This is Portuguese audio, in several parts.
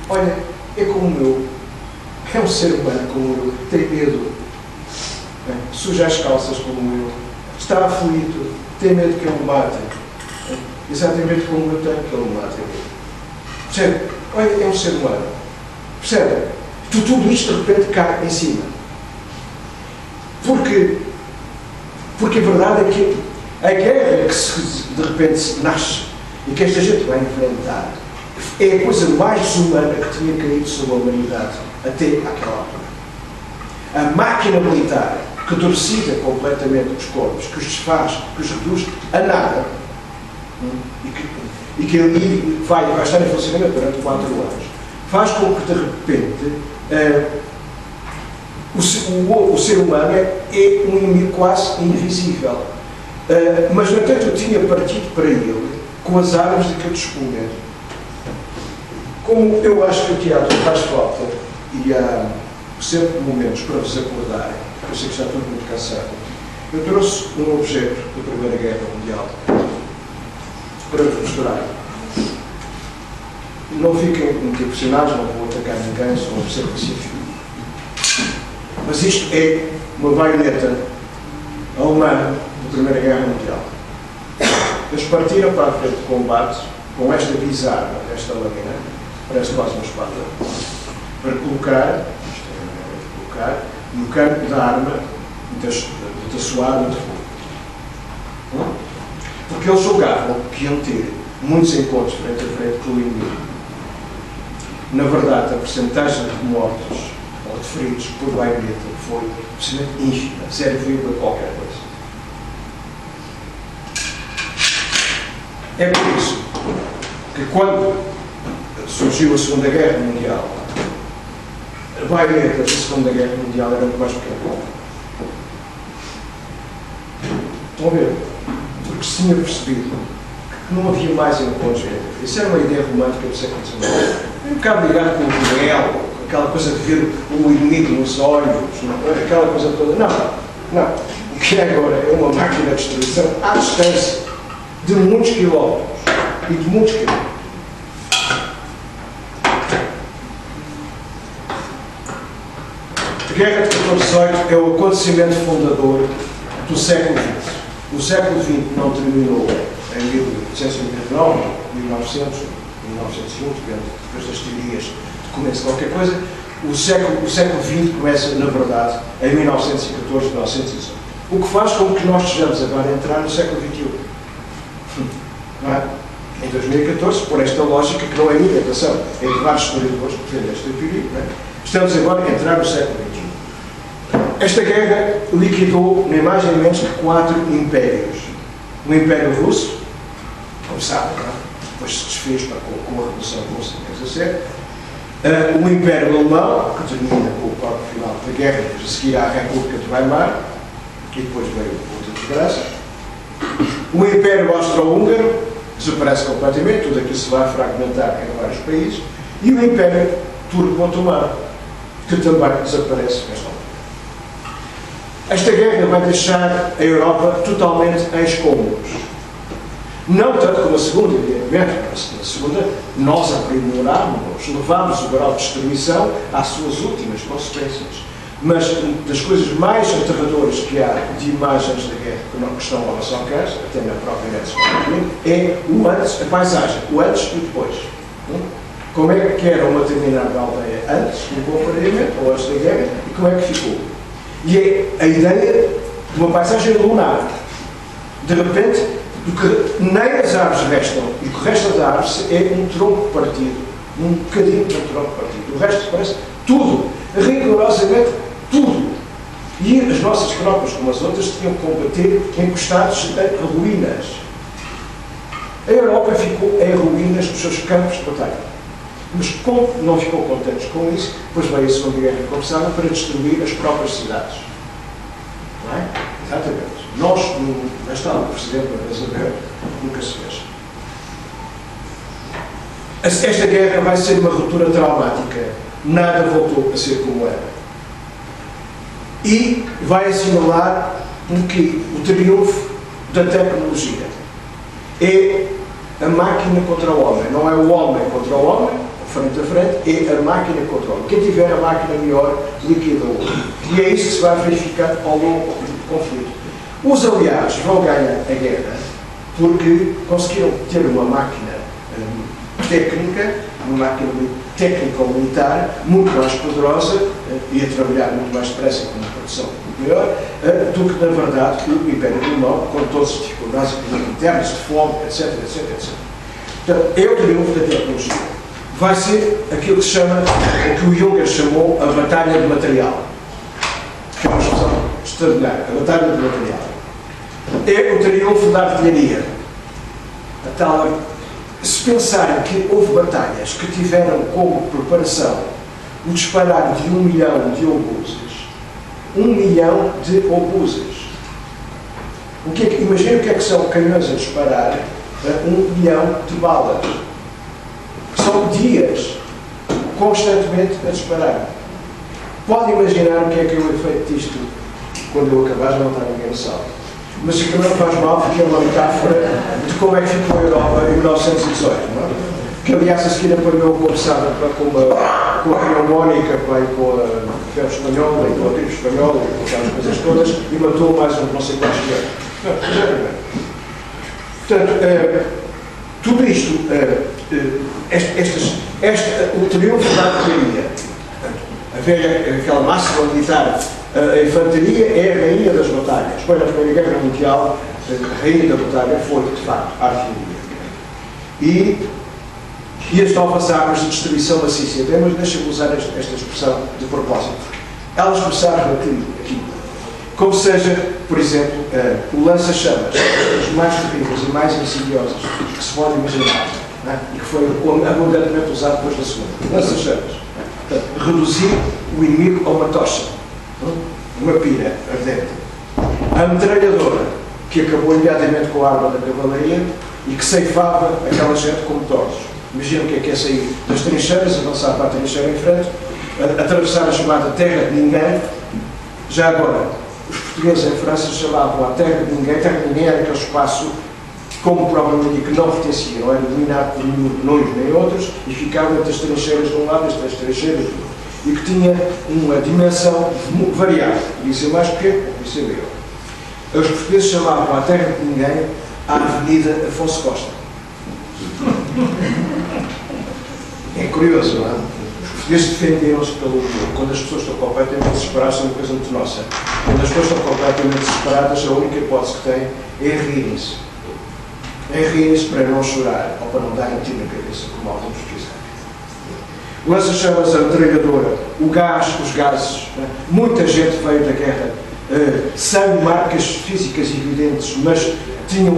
olha, é como eu, é um ser humano como eu, tem medo, suja as calças como eu, está aflito, tem medo que eu o mate, exatamente como eu tenho que ele me mate. Percebe? Olha, é um ser humano. Percebe? Tudo isto de repente cai em cima. Porque a verdade é que a guerra que de repente nasce e que esta gente vai enfrentar é a coisa mais humana que tinha caído sobre a humanidade até àquela altura. A máquina militar que torcida completamente os corpos, que os desfaz, que os reduz a nada e que ali vai estar em funcionamento durante 4 anos, faz com que de repente o ser humano é um inimigo quase invisível. Mas, no entanto, eu tinha partido para ele com as armas de que eu dispunha. Como eu acho que o teatro faz falta e há sempre momentos para vos acordarem, eu sei que está tudo muito cansado, eu trouxe um objeto da Primeira Guerra Mundial para vos mostrar. Não fiquem muito impressionados, não vou atacar ninguém, sou um ser pacífico. Mas isto é uma baioneta alemã da Primeira Guerra Mundial. Eles partiram para a frente de combate com esta bizarra, esta lâmina, parece quase uma espada, para colocar, no campo da arma, de assoar muito fogo. Porque eles julgavam que iam ter muitos encontros frente a frente com o inimigo. Na verdade, a percentagem de mortos ou de feridos por baioneta foi absolutamente ínfima, 0, qualquer coisa. É por isso que quando surgiu a Segunda Guerra Mundial, a baioneta da Segunda Guerra Mundial era muito mais pequena. Estão a ver? Porque se tinha percebido que não havia mais encontros. Isso era uma ideia romântica do século XIX. Um bocado ligado com o duelo, aquela coisa de ver o inimigo nos olhos, aquela coisa toda. Não. O que é agora é uma máquina de destruição à distância de muitos quilómetros e de muitos quilómetros. A Guerra de 1418 é o acontecimento fundador do século XX. O século XX não terminou em 1899, 1900, 1901, depois das teorias de começo de qualquer coisa. O século XX começa, na verdade, em 1914, 1918. O que faz com que nós estejamos agora a entrar no século XXI. Não é? Em 2014, por esta lógica, que não é minha, atenção, é de vários historiadores que defendem esta teoria, não é? Estamos agora a entrar no século XXI. Esta guerra liquidou nem mais nem menos que 4 impérios. O Império Russo, como sabem, depois se desfez com a Revolução Russa, quer dizer, o Império Alemão, que termina com o corpo final da guerra, depois a seguir à República de Weimar, e depois veio outra desgraça. O Império Austro-Húngaro desaparece completamente, tudo aquilo se vai fragmentar em vários países, e o Império Turco-Otomano, que também desaparece nesta altura. Esta guerra vai deixar a Europa totalmente em escombros. Não tanto como a segunda, evidentemente, na segunda nós aprimorámos, levámos o grau de destruição às suas últimas consequências. Mas das coisas mais aterradoras que há de imagens da guerra que estão ao nosso alcance, até na própria net, é o antes, a paisagem, o antes e o depois. Como é que era uma determinada aldeia antes do bombardeamento, ou antes da guerra, e como é que ficou? E é a ideia de uma paisagem lunar. De repente, do que nem as árvores restam, e o que resta das árvores é um tronco partido, um bocadinho de um tronco partido. O resto parece tudo, rigorosamente tudo. E as nossas tropas, como as outras, tinham que combater encostados em ruínas. A Europa ficou em ruínas nos seus campos de batalha. Mas como não ficou contentes com isso, depois veio a Segunda Guerra Começada para destruir as próprias cidades. Não é? Exatamente. Nós, nesta aula, Presidente Isabel, nunca se fez. Esta guerra vai ser uma ruptura traumática. Nada voltou a ser como era. E vai assinalar o triunfo da tecnologia. É a máquina contra o homem. Não é o homem contra o homem, frente a frente, é a máquina que controla. Quem tiver a máquina melhor, liquida o outro. E é isso que se vai verificar ao longo do conflito. Os aliados vão ganhar a guerra porque conseguiram ter uma máquina técnica, uma máquina técnico-militar muito mais poderosa e a trabalhar muito mais depressa com uma produção muito melhor do que, na verdade, o Império Alemão, com todas as dificuldades internas, de fome, etc, etc, etc. Portanto, é o triunfo da tecnologia. Vai ser aquilo que se chama, o que o Juncker chamou a batalha de material. Que é uma expressão extraordinária, a batalha de material. É o triunfo da artilharia. A tal, se pensarem que houve batalhas que tiveram como preparação o disparar de 1 milhão de obuses, 1 milhão de obuses. Imaginem o que é que são canhões a disparar 1 milhão de balas. São dias constantemente a disparar. Podem imaginar o que é o efeito disto quando eu acabar, já não está ninguém no salto. Mas isso também não faz mal, porque é uma metáfora de como é que ficou a Europa em 1918, não é? Que, aliás, a seguir apanhou, como sabem, com a pneumónica, com a febre espanhola, e com a gripe espanhola, e com aquelas coisas todas, e matou mais um não sei quantos milhões. Portanto, tudo isto, o triunfo da artilharia, aquela massa militar, a infantaria é a rainha das batalhas. Depois da Primeira Guerra Mundial, a rainha da batalha foi, de facto, a artilharia. E as novas armas de destruição maciça, mas deixa-me usar esta expressão de propósito. Elas começaram aqui. Como seja, por exemplo, o lança-chamas, as mais terríveis e mais insidiosas que se pode imaginar, e que foi abundantemente usado depois da Segunda. Lança-chamas. Reduzir o inimigo a uma tocha, uma pira ardente. A metralhadora, que acabou imediatamente com a arma da cavalaria e que ceifava aquela gente como tordos. Imagina o que é sair das trincheiras, avançar para a trincheira em frente, atravessar a chamada Terra de Ninguém. Já agora, os portugueses em França chamavam a Terra de Ninguém. Terra de Ninguém era aquele espaço, como o próprio nome que não pertencia, não era dominado por nenhum nem outros, e ficava entre as trincheiras de um lado e as trincheiras do outro. E que tinha uma dimensão variável. Podia ser mais pequeno, podia ser maior. Os portugueses chamavam a Terra de Ninguém a Avenida Afonso Costa. É curioso, não é? Os portugueses defenderam-se pelo... Quando as pessoas estão completamente desesperadas, é uma coisa muito nossa. Quando as pessoas estão completamente desesperadas, a única hipótese que têm é rirem-se. É rirem-se para não chorar, ou para não darem tiro na cabeça, como alguns fizeram. O lança-chamas, a metralhadora, o gás, os gases. Muita gente veio da guerra sem marcas físicas evidentes, mas tinham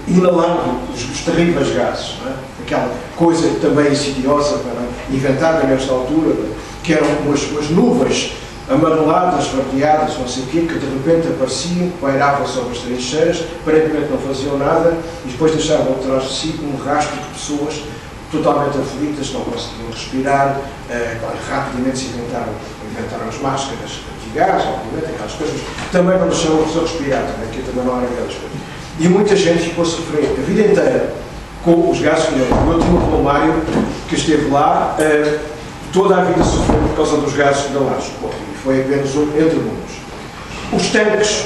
inalado os terríveis gases. Aquela coisa também insidiosa, inventada nesta altura, que eram umas nuvens amareladas, verdeadas, não sei o quê, que de repente apareciam, pairavam sobre as trincheiras, aparentemente não faziam nada, e depois deixavam atrás de si um rastro de pessoas totalmente aflitas, não conseguiam respirar. Rapidamente se inventaram as máscaras de gás, obviamente, aquelas coisas também não deixavam a pessoa respirar, que também não eram aquelas coisas. E muita gente ficou a sofrer a vida inteira com os gases que não. Eu tinha um plumário que esteve lá, toda a vida sofreu por causa dos gases que não lá. E foi apenas um entre muitos. Os tanques.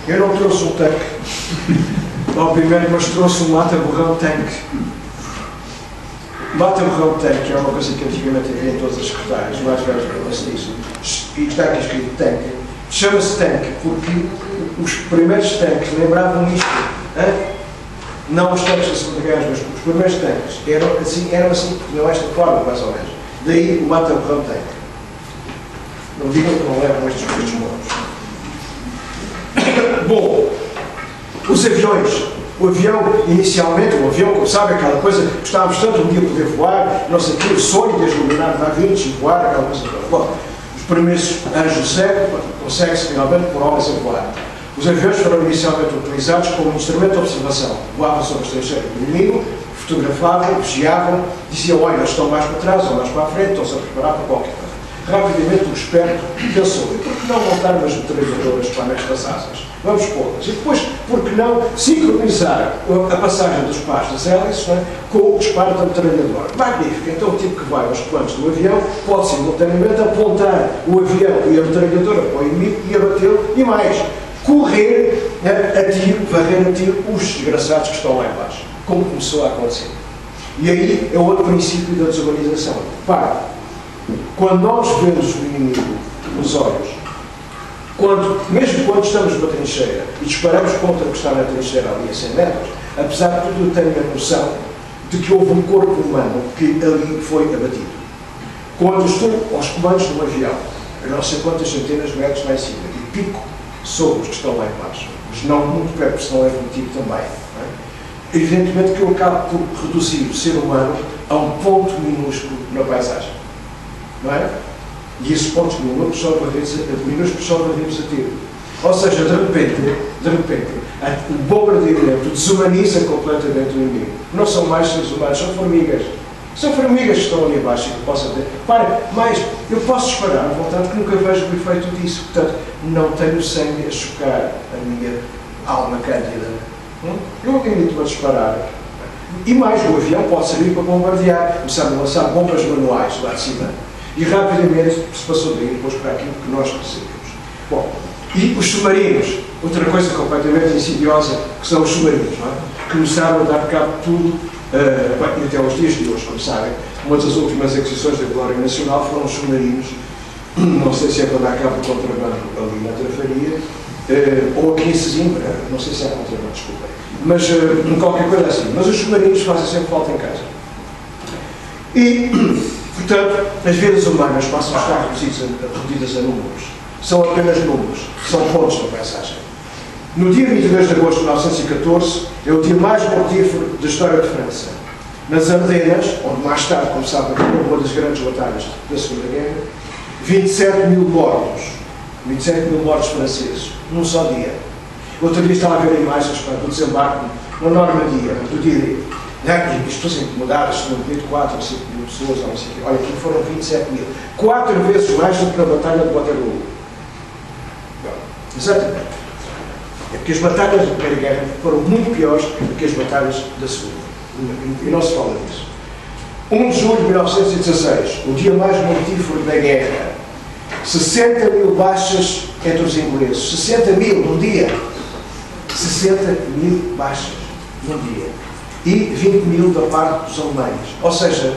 Eu não trouxe um tanque, obviamente, mas trouxe um mata-borrão tanque. Mata-borrão tanque é uma coisa que antigamente havia em todas as secretárias, mais velhos lembram-se disso. E está aqui escrito tanque. Chama-se tanque porque os primeiros tanques lembravam isto. Não os tanques da Segunda Guerra, mas os primeiros tanques eram assim, não esta forma, mais ou menos. Daí o mata-borrão tanque. Não digam que não levam estes modos. Bom, os aviões. O avião, inicialmente, o avião, como sabe, aquela coisa que gostávamos tanto um dia poder voar, não sei o quê, o sonho desde o Leonardo da Vinci, voar, aquela coisa toda. Bom, os primeiros anos do século consegue-se finalmente por homens a voar. Os aviões foram inicialmente utilizados como instrumento de observação. Voavam sobre as trincheiras do inimigo, fotografavam, vigiavam, diziam, olha, eles estão mais para trás ou mais para a frente, estão-se a preparar para qualquer coisa. Rapidamente o esperto pensou, e por que não montar umas metralhadoras para nestas asas? Vamos pô-las. E depois Por que não sincronizar a passagem dos pares das hélices, não é, com os pares da metralhadora? Magnífico! Então o tipo que vai aos comandos do avião pode simultaneamente apontar o avião e a metralhadora para o inimigo e abatê-lo, e mais, correr a tiro, varrer a tiro os desgraçados que estão lá embaixo, como começou a acontecer. E aí é outro princípio da desorganização. Para, quando nós vemos o inimigo nos olhos, mesmo quando estamos numa trincheira e disparamos contra o que está na trincheira ali a 100 metros, apesar de tudo eu tenho a noção de que houve um corpo humano que ali foi abatido. Quando estou aos comandos de um avião, a não sei quantas centenas de metros lá em cima, e pico sobre os que estão lá embaixo, mas não muito perto, porque senão levo um tiro também. Não é? Evidentemente que eu acabo por reduzir o ser humano a um ponto minúsculo na paisagem. Não é? E esses pontos minúsculos só varridos a tiro. Ou seja, de repente, o bombardeamento desumaniza completamente o inimigo. Não são mais seres humanos, são formigas. São formigas que estão ali abaixo e que possam ter. Para, mas eu posso disparar à vontade que nunca vejo o efeito disso. Portanto, não tenho sangue a chocar a minha alma cândida. Eu limito-me a disparar. E mais, o avião pode servir para bombardear. Começar a lançar bombas manuais lá de cima. E rapidamente se passou daí depois para aquilo que nós percebemos. Bom, e os submarinos, outra coisa completamente insidiosa, que são os submarinos, não é? Começaram a dar cabo de tudo, e até aos dias de hoje, como sabem, uma das últimas aquisições da Glória Nacional foram os submarinos, não sei se é para dar cabo do contrabando ali na Trafaria, ou aqui em Sesimbra, não sei se é contrabando, desculpa, mas qualquer coisa assim. Mas os submarinos fazem sempre falta em casa. E, portanto, as vidas humanas passam a estar reduzidas a números. São apenas números, são pontos na paisagem. No dia 22 de agosto de 1914, é o dia mais mortífero da história de França. Nas Ardenas, onde mais tarde, como sabem, houve uma das grandes batalhas da Segunda Guerra, 27 mil mortos. 27 mil mortos franceses, num só dia. Outro dia estava a ver imagens do desembarque na Normandia, do dia as pessoas incomodadas, se não de 4 ou 5 mil pessoas, ou não sei o quê. Olha, aqui foram 27 mil. 4 vezes mais do que na Batalha de Waterloo. Exatamente. É porque as batalhas da Primeira Guerra foram muito piores do que as batalhas da Segunda. E não se fala disso. 1 de julho de 1916, o dia mais mortífero da guerra. 60 mil baixas entre os ingleses. 60 mil num dia. 60 mil baixas num dia. E 20 mil da parte dos alemães. Ou seja,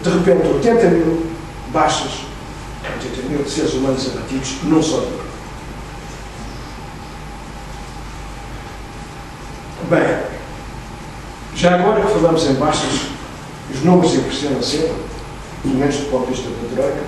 de repente 80 mil baixas, 80 mil seres humanos abatidos num só dia. Bem, já agora que falamos em baixas, os números impressionam sempre, pelo menos do ponto de vista da troika,